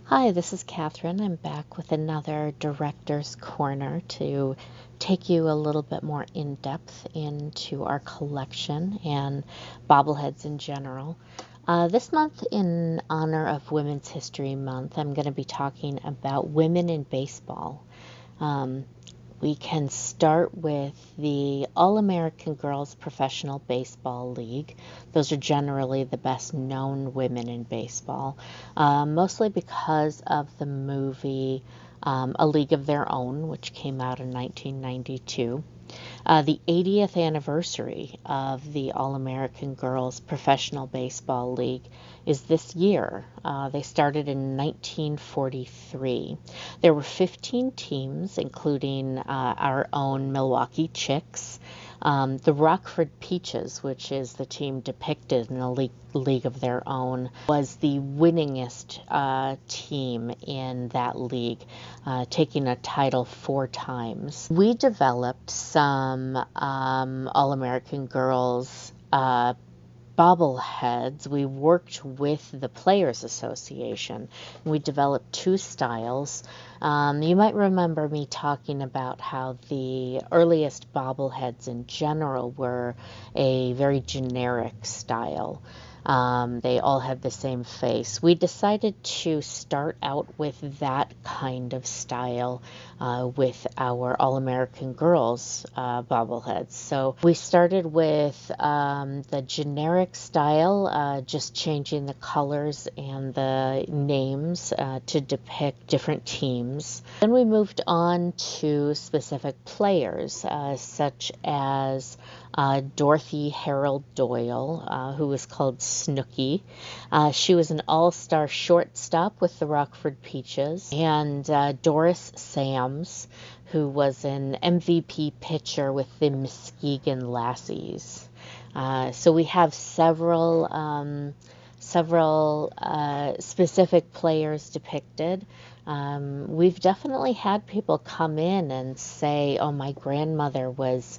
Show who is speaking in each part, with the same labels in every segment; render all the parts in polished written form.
Speaker 1: Hi, this is Catherine. I'm back with another Director's Corner to take you a little bit more in depth into our collection and bobbleheads in general. This month, in honor of Women's History Month, I'm going to be talking about women in baseball. We can start with the All-American Girls Professional Baseball League. Those are generally the best known women in baseball, mostly because of the movie A League of Their Own, which came out in 1992. The 80th anniversary of the All-American Girls Professional Baseball League is this year. They started in 1943. There were 15 teams, including our own Milwaukee Chicks, the Rockford Peaches, which is the team depicted in a league of their own, was the winningest team in that league, taking a title 4 times. We developed some All-American Girls bobbleheads. We worked with the Players Association. We developed 2 styles. You might remember me talking about how the earliest bobbleheads in general were a very generic style. They all had the same face. We decided to start out with that kind of style with our All-American Girls bobbleheads. So we started with the generic style, just changing the colors and the names to depict different teams. Then we moved on to specific players, such as Dorothy Harold Doyle, who was called Snooky. She was an all-star shortstop with the Rockford Peaches, and Doris Sams, who was an MVP pitcher with the Muskegon Lassies. So we have several specific players depicted. We've definitely had people come in and say, oh, my grandmother was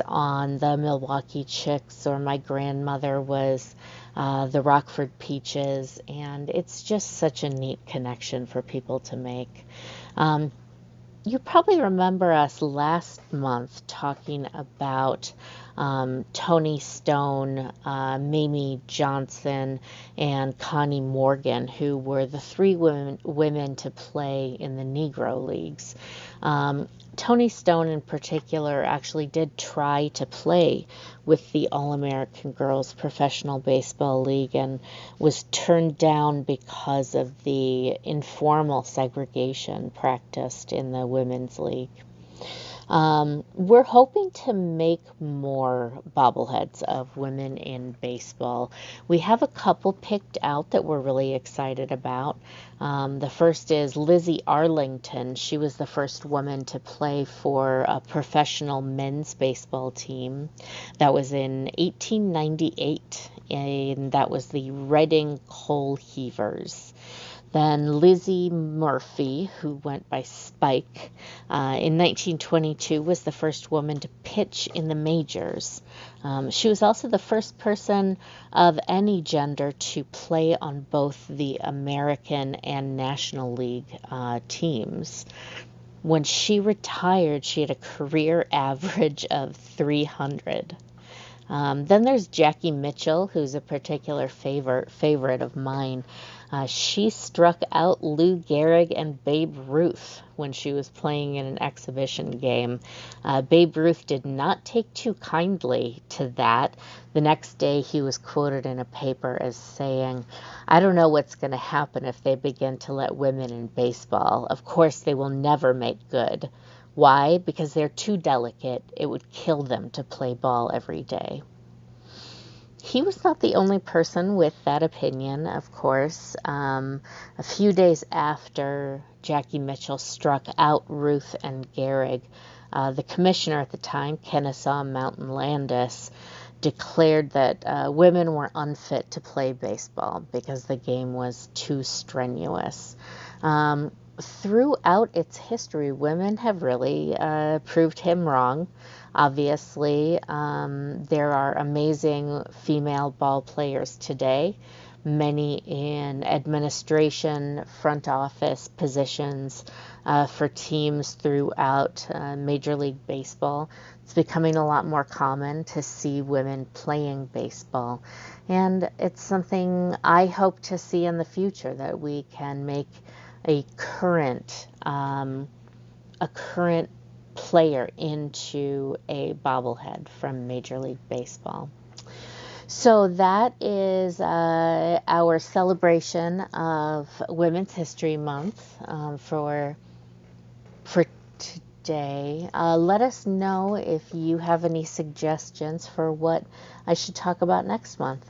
Speaker 1: on the Milwaukee Chicks, or my grandmother was the Rockford Peaches, and it's just such a neat connection for people to make. You probably remember us last month talking about Tony Stone, Mamie Johnson, and Connie Morgan, who were the 3 women to play in the Negro Leagues. Tony Stone in particular actually did try to play with the All-American Girls Professional Baseball League and was turned down because of the informal segregation practiced in the Women's League. We're hoping to make more bobbleheads of women in baseball. We have a couple picked out that we're really excited about. The first is Lizzie Arlington. She was the first woman to play for a professional men's baseball team. That was in 1898, and that was the Reading Coal Heavers. Then Lizzie Murphy, who went by Spike, in 1922 was the first woman to pitch in the majors. She was also the first person of any gender to play on both the American and National League teams. When she retired, she had a career average of 300. Then there's Jackie Mitchell, who's a particular favorite of mine. She struck out Lou Gehrig and Babe Ruth when she was playing in an exhibition game. Babe Ruth did not take too kindly to that. The next day he was quoted in a paper as saying, "I don't know what's going to happen if they begin to let women in baseball. Of course they will never make good. Why? Because they're too delicate. It would kill them to play ball every day." He was not the only person with that opinion, of course. A few days after Jackie Mitchell struck out Ruth and Gehrig, the commissioner at the time, Kennesaw Mountain Landis, declared that women were unfit to play baseball because the game was too strenuous. Throughout its history, women have really proved him wrong. Obviously, there are amazing female ball players today, many in administration, front office positions for teams throughout Major League Baseball. It's becoming a lot more common to see women playing baseball. And it's something I hope to see in the future, that we can make a current player into a bobblehead from Major League Baseball. So that is our celebration of Women's History Month for today. Let us know if you have any suggestions for what I should talk about next month.